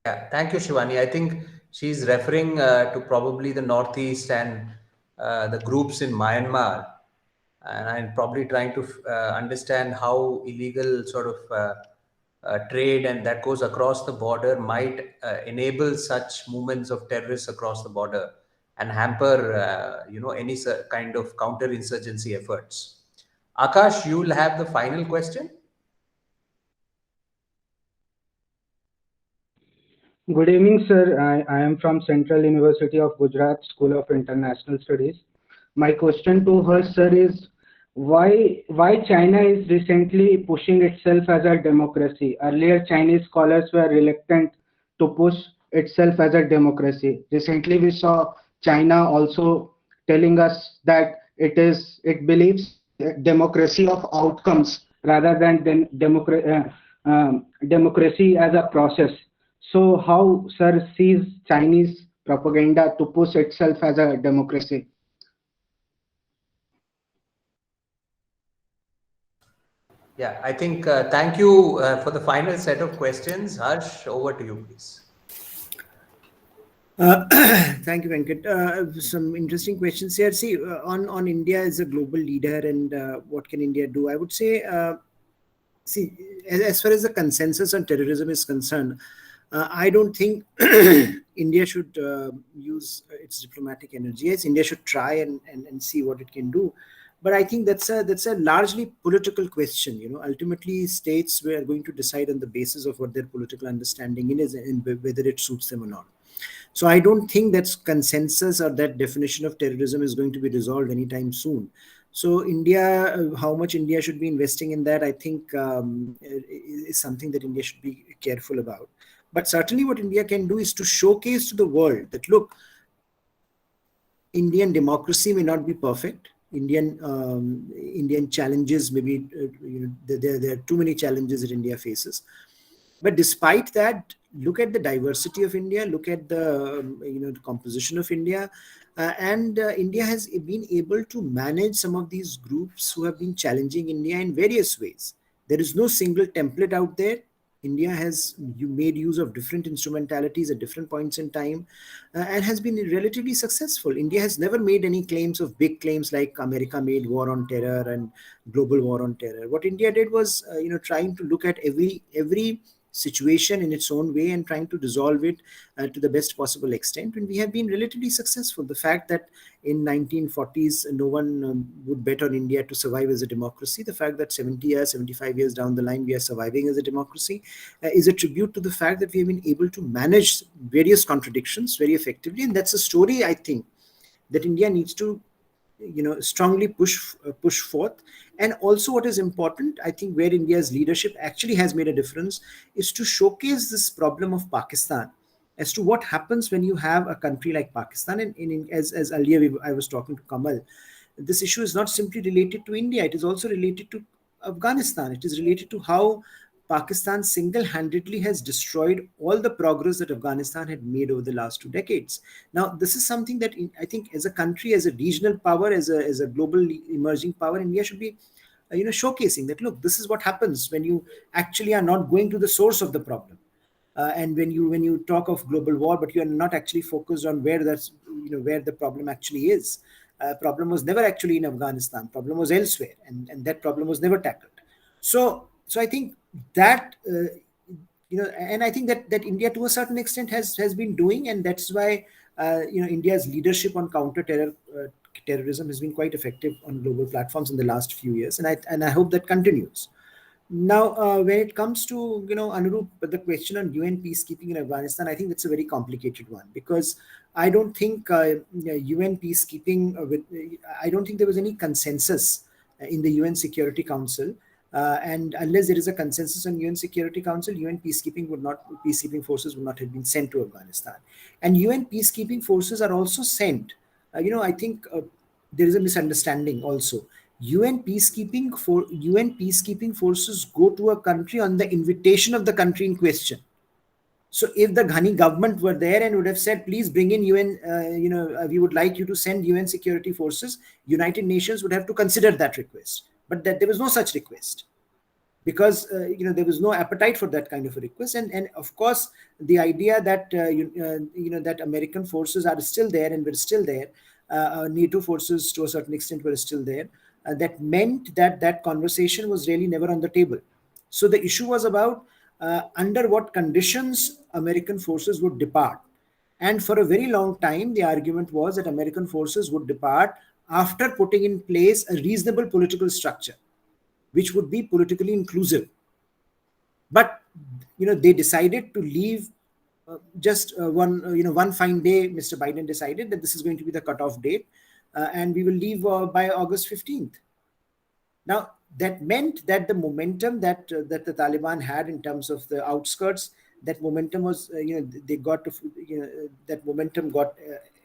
Yeah, thank you, Shivani. I think she's referring to probably the Northeast and the groups in Myanmar. And I'm probably trying to understand how illegal sort of trade and that goes across the border might enable such movements of terrorists across the border and hamper, any kind of counter-insurgency efforts. Akash, you will have the final question. Good evening, sir. I am from Central University of Gujarat School of International Studies. My question to her, sir, is why China is recently pushing itself as a democracy. Earlier, Chinese scholars were reluctant to push itself as a democracy. Recently, we saw China also telling us that it believes democracy of outcomes rather than democracy as a process. So how sir sees Chinese propaganda to push itself as a democracy? Yeah, I think thank you for the final set of questions. Harsh, over to you, please. Thank you, Venkat. Some interesting questions here. See, on India as a global leader and what can India do? I would say, see, as far as the consensus on terrorism is concerned, I don't think India should use its diplomatic energy. Yes, India should try and see what it can do. But I think that's a largely political question. Ultimately, states were going to decide on the basis of what their political understanding is and whether it suits them or not. So I don't think that consensus or that definition of terrorism is going to be resolved anytime soon. So India, how much India should be investing in that, I think is something that India should be careful about. But certainly what India can do is to showcase to the world that, look, Indian democracy may not be perfect. Indian challenges, maybe there are too many challenges that India faces. But despite that, look at the diversity of India, look at the composition of India, and India has been able to manage some of these groups who have been challenging India in various ways. There is no single template out there. India has made use of different instrumentalities at different points in time and has been relatively successful. India has never made any claims of big claims like America made war on terror and global war on terror. What India did was, trying to look at every situation in its own way and trying to resolve it to the best possible extent. And we have been relatively successful. The fact that in 1940s no one would bet on India to survive as a democracy, the fact that 70 years, 75 years down the line we are surviving as a democracy is a tribute to the fact that we have been able to manage various contradictions very effectively. And that's a story, I think, that India needs to strongly push forth. And also what is important, I think, where India's leadership actually has made a difference is to showcase this problem of Pakistan as to what happens when you have a country like Pakistan. And as earlier I was talking to Kamal, this issue is not simply related to India, it is also related to Afghanistan. It is related to how Pakistan single-handedly has destroyed all the progress that Afghanistan had made over the last 2 decades. Now, this is something that I think, as a country, as a regional power, as a global emerging power, India should be, showcasing that. Look, this is what happens when you actually are not going to the source of the problem. And when you talk of global war, but you are not actually focused on where where the problem actually is. Problem was never actually in Afghanistan. Problem was elsewhere, and that problem was never tackled. So I think that and I think that India to a certain extent has been doing, and that's why India's leadership on terrorism has been quite effective on global platforms in the last few years, and I hope that continues. Now, when it comes to Anurup, the question on UN peacekeeping in Afghanistan, I think that's a very complicated one, because I don't think UN peacekeeping I don't think there was any consensus in the UN Security Council, and unless there is a consensus on UN Security Council, UN peacekeeping forces would not have been sent to Afghanistan, and UN peacekeeping forces are also sent. I think there is a misunderstanding also. UN peacekeeping forces go to a country on the invitation of the country in question. So if the Ghani government were there and would have said, please bring in UN, we would like you to send UN security forces, United Nations would have to consider that request. But that there was no such request, because there was no appetite for that kind of a request, and of course the idea that that American forces are still there and were still there, NATO forces to a certain extent were still there, that meant that that conversation was really never on the table. So the issue was about under what conditions American forces would depart, and for a very long time the argument was that American forces would depart after putting in place a reasonable political structure which would be politically inclusive. But they decided to leave just one fine day. Mr. Biden decided that this is going to be the cutoff date, and we will leave by August 15th. Now, that meant that the momentum that the Taliban had in terms of the outskirts, that momentum was, they got to, that momentum got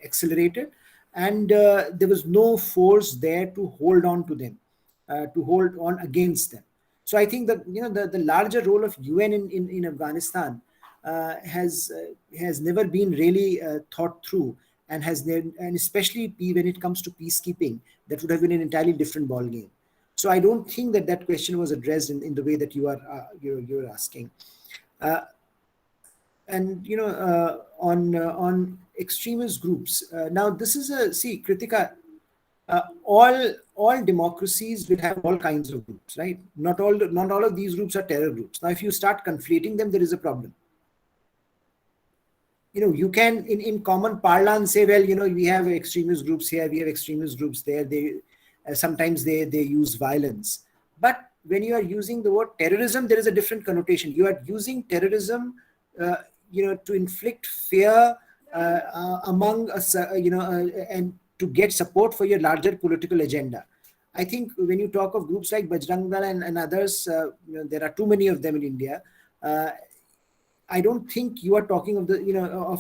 accelerated, and there was no force there to hold on to them, to hold on against them. So I think that the larger role of UN in Afghanistan has never been really thought through, and and especially when it comes to peacekeeping, that would have been an entirely different ballgame. So I don't think that question was addressed in the way that you're asking. And on extremist groups. Now this is Kritika. All democracies will have all kinds of groups, right? Not all of these groups are terror groups. Now, if you start conflating them, there is a problem. You can in common parlance say, well, we have extremist groups here, we have extremist groups there. They sometimes they use violence, but when you are using the word terrorism, there is a different connotation. You are using terrorism, to inflict fear among us, and to get support for your larger political agenda. I think when you talk of groups like Bajrang Dal and others, there are too many of them in India. I don't think you are talking of the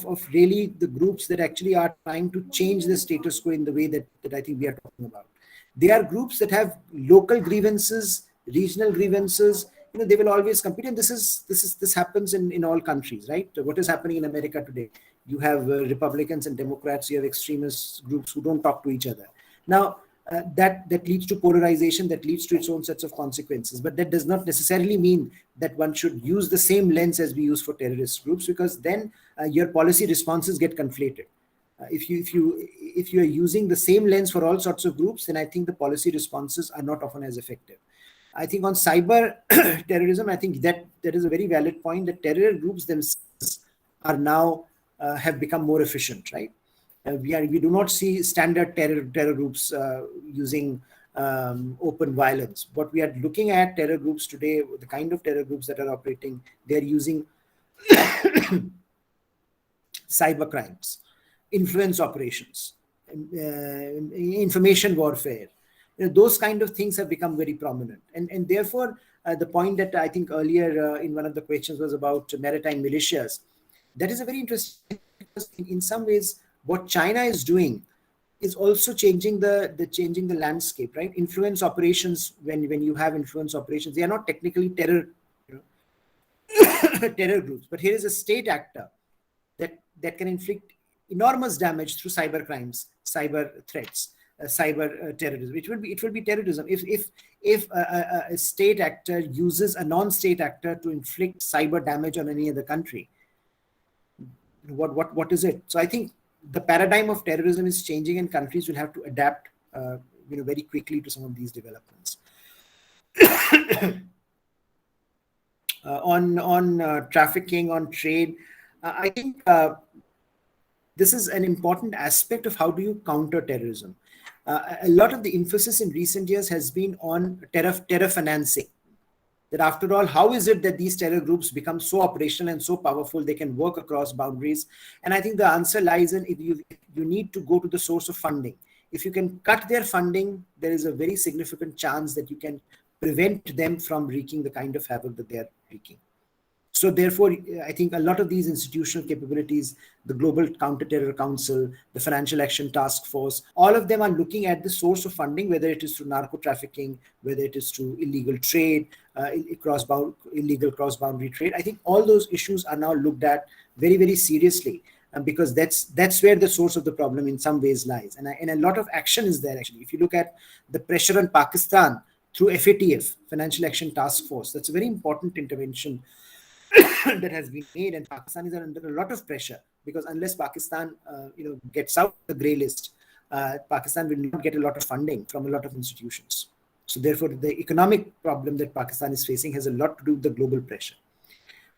of really the groups that actually are trying to change the status quo in the way that I think we are talking about. They are groups that have local grievances, regional grievances. They will always compete, and this happens in all countries, right? What is happening in America today? You have Republicans and Democrats. You have extremist groups who don't talk to each other. Now that leads to polarization, that leads to its own sets of consequences. But that does not necessarily mean that one should use the same lens as we use for terrorist groups, because then your policy responses get conflated. If you are using the same lens for all sorts of groups, then I think the policy responses are not often as effective. I think on cyber terrorism, I think that is a very valid point, that terror groups themselves are now have become more efficient, right? We do not see standard terror groups using open violence. What we are looking at terror groups today, the kind of terror groups that are operating, they are using cyber crimes, influence operations, information warfare. Those kind of things have become very prominent, and therefore the point that I think earlier in one of the questions was about maritime militias. That is a very interesting, because in some ways what China is doing is also changing the landscape, right? Influence operations, when you have influence operations, they are not technically terror terror groups, but here is a state actor that can inflict enormous damage through cyber crimes, cyber threats, cyber terrorism. It will be terrorism if a state actor uses a non-state actor to inflict cyber damage on any other country. What is it? So I think the paradigm of terrorism is changing, and countries will have to adapt very quickly to some of these developments. on trafficking, on trade. I think this is an important aspect of how do you counter terrorism. A lot of the emphasis in recent years has been on terror financing. That after all, how is it that these terror groups become so operational and so powerful they can work across boundaries? And I think the answer lies in you need to go to the source of funding. If you can cut their funding, there is a very significant chance that you can prevent them from wreaking the kind of havoc that they are wreaking. So therefore, I think a lot of these institutional capabilities, the Global Counter-Terror Council, the Financial Action Task Force, all of them are looking at the source of funding, whether it is through narco trafficking, whether it is through illegal trade, illegal cross-boundary trade. I think all those issues are now looked at very, very seriously, because that's where the source of the problem in some ways lies. And a lot of action is there, actually. If you look at the pressure on Pakistan through FATF, Financial Action Task Force, that's a very important intervention that has been made, and Pakistan is under a lot of pressure, because unless Pakistan gets out the grey list, Pakistan will not get a lot of funding from a lot of institutions. So therefore, the economic problem that Pakistan is facing has a lot to do with the global pressure.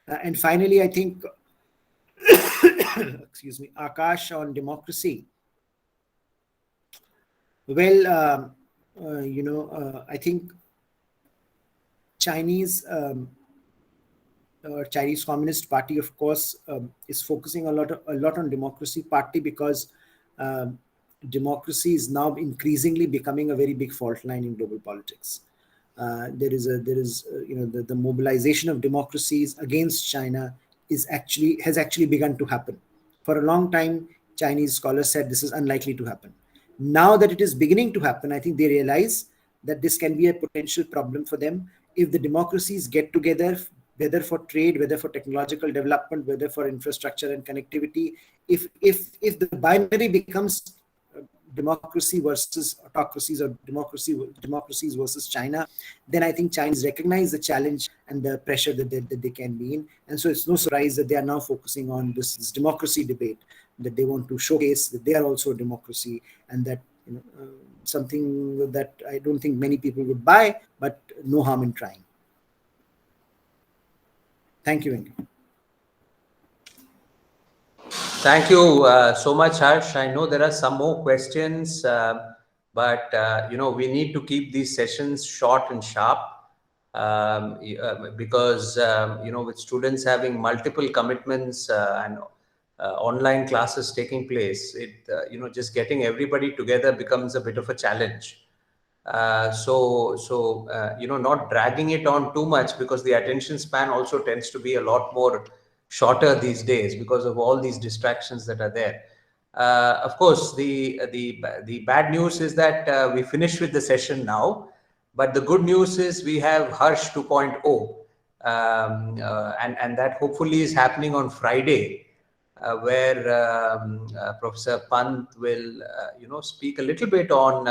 And finally, I think, excuse me, Akash, on democracy. Well, I think Chinese Communist Party, of course, is focusing a lot on democracy, partly because democracy is now increasingly becoming a very big fault line in global politics. The mobilization of democracies against China has actually begun to happen. For a long time, Chinese scholars said this is unlikely to happen. Now that it is beginning to happen, I think they realize that this can be a potential problem for them if the democracies get together, whether for trade, whether for technological development, whether for infrastructure and connectivity. If the binary becomes democracy versus autocracies, or democracies versus China, then I think Chinese recognize the challenge and the pressure that they can be in. And so it's no surprise that they are now focusing on this democracy debate, that they want to showcase that they are also a democracy, and that something that I don't think many people would buy, but no harm in trying. Thank you, Venkat. Thank you so much, Harsh. I know there are some more questions, but we need to keep these sessions short and sharp, because with students having multiple commitments and online classes taking place, it just getting everybody together becomes a bit of a challenge. Not dragging it on too much, because the attention span also tends to be a lot more shorter these days because of all these distractions that are there. Of course, the bad news is that we finished with the session now, but the good news is we have Harsh 2.0, and that hopefully is happening on Friday, where Professor Pant will speak a little bit on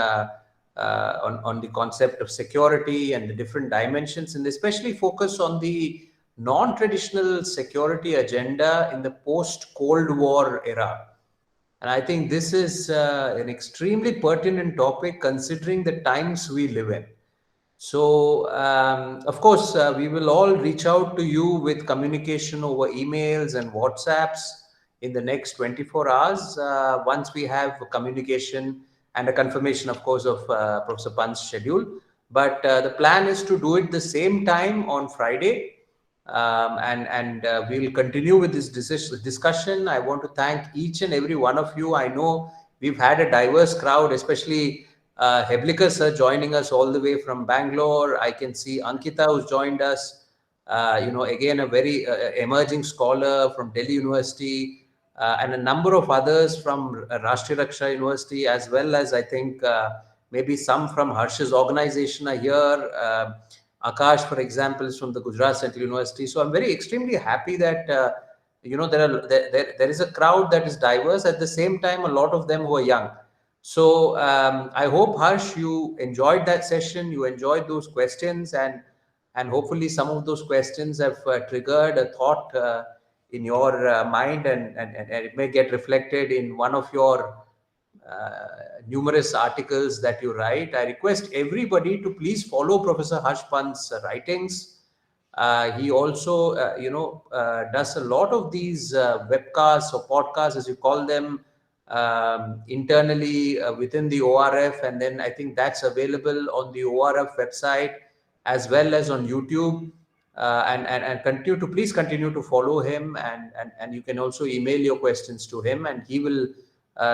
the concept of security and the different dimensions, and especially focus on the non-traditional security agenda in the post-Cold War era. And I think this is an extremely pertinent topic considering the times we live in. So, of course, we will all reach out to you with communication over emails and WhatsApps in the next 24 hours once we have communication and a confirmation, of course, of Professor Pant's schedule. But the plan is to do it the same time on Friday. We will continue with this discussion. I want to thank each and every one of you. I know we've had a diverse crowd, especially Heblika sir joining us all the way from Bangalore. I can see Ankita who's joined us. Again, a very emerging scholar from Delhi University, and a number of others from Rashtriya Raksha University, as well as I think maybe some from Harsh's organization are here. Akash, for example, is from the Gujarat Central University. So I'm very extremely happy that there is a crowd that is diverse. At the same time, a lot of them who are young. So I hope, Harsh, you enjoyed that session. You enjoyed those questions, and hopefully some of those questions have triggered a thought in your mind, and it may get reflected in one of your numerous articles that you write. I request everybody to please follow Professor Harsh Pant's writings. He also, does a lot of these webcasts or podcasts, as you call them, internally within the ORF, and then I think that's available on the ORF website as well as on YouTube. And please continue to follow him, and you can also email your questions to him, and he will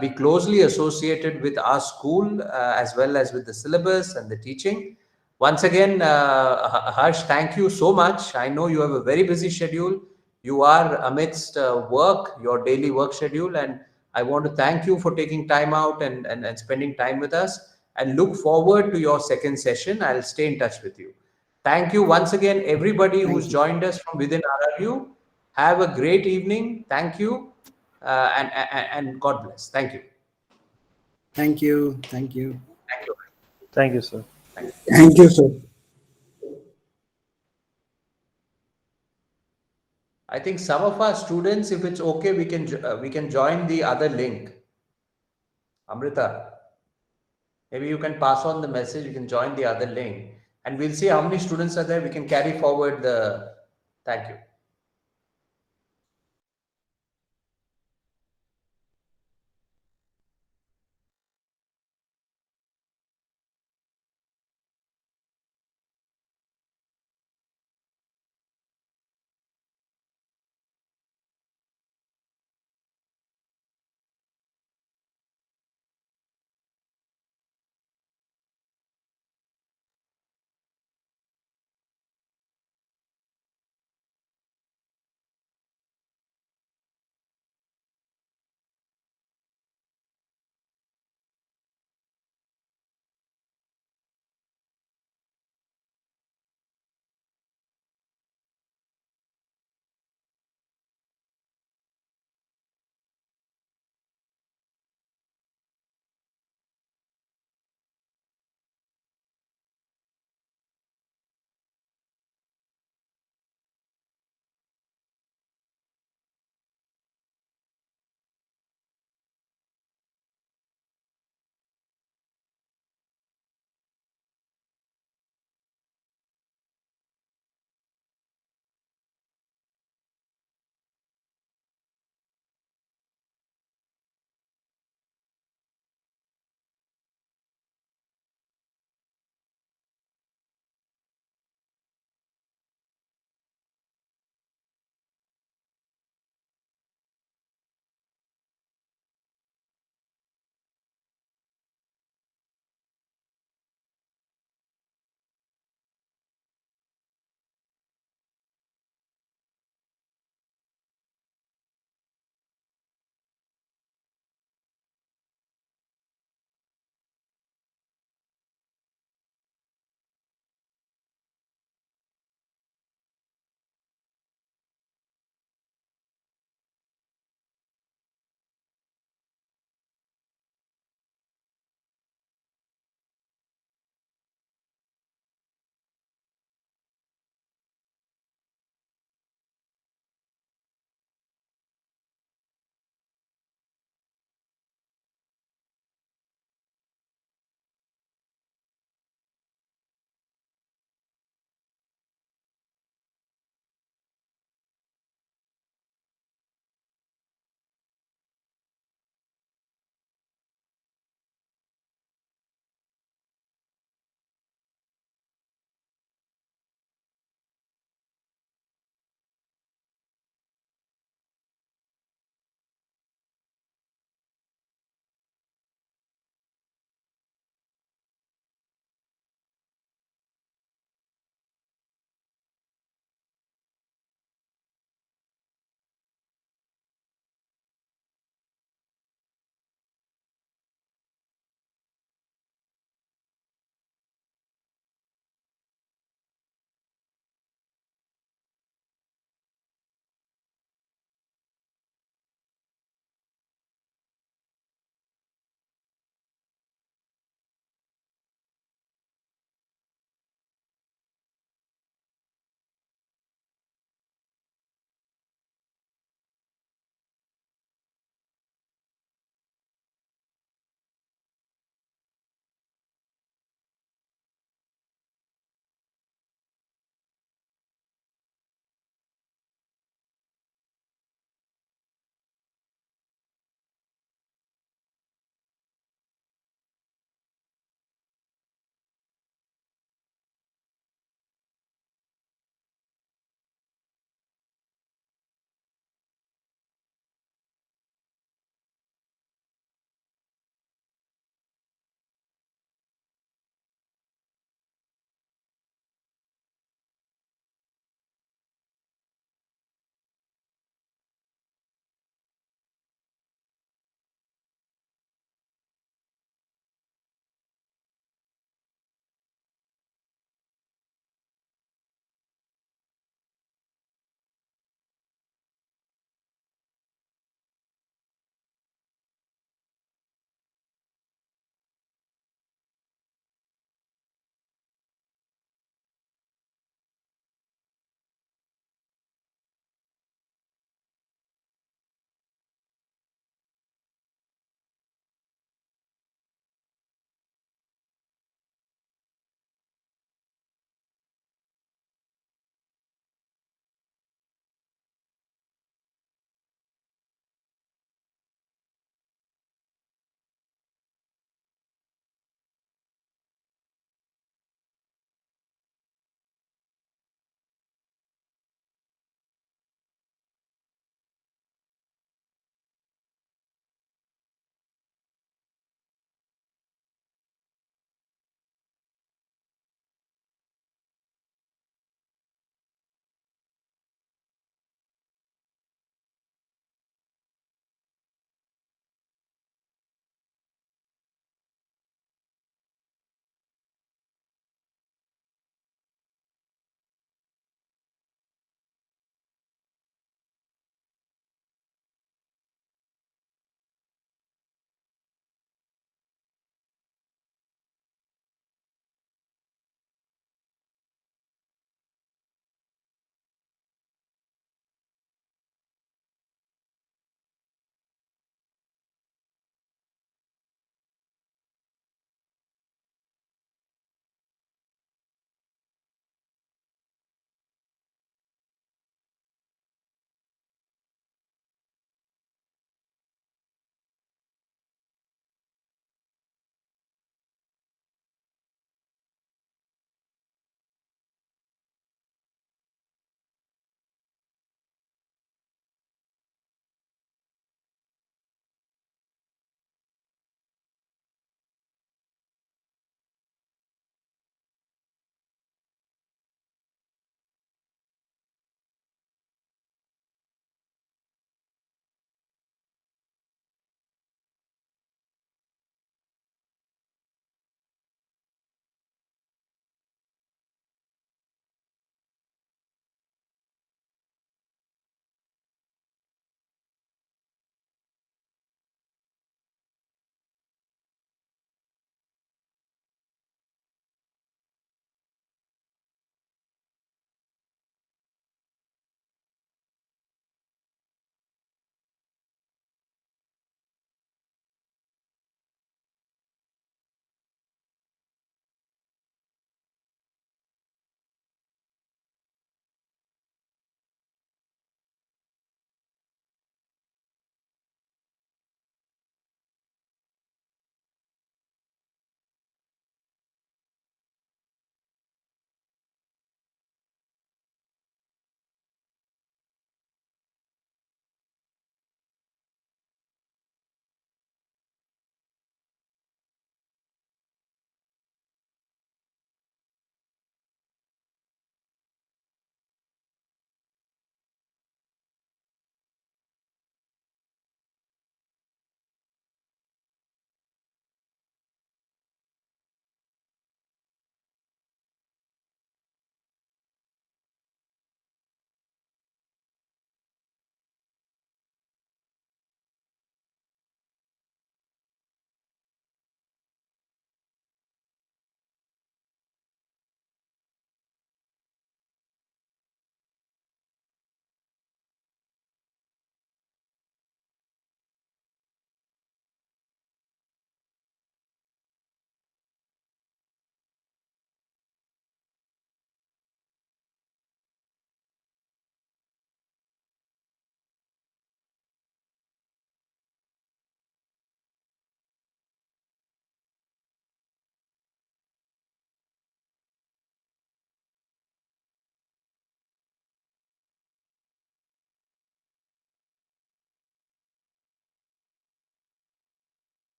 be closely associated with our school as well as with the syllabus and the teaching. Once again, Harsh, thank you so much. I know you have a very busy schedule. You are amidst work, your daily work schedule, and I want to thank you for taking time out and spending time with us, and look forward to your second session. I'll stay in touch with you. Thank you once again, everybody who's Thank you. joined us from within RRU. Have a great evening. Thank you, and God bless. Thank you. Thank you. Thank you. Thank you. Thank you, sir. Thank you, sir. I think some of our students, if it's okay, we can join the other link. Amrita, maybe you can pass on the message. You can join the other link, and we'll see how many students are there. We can carry forward the. Thank you.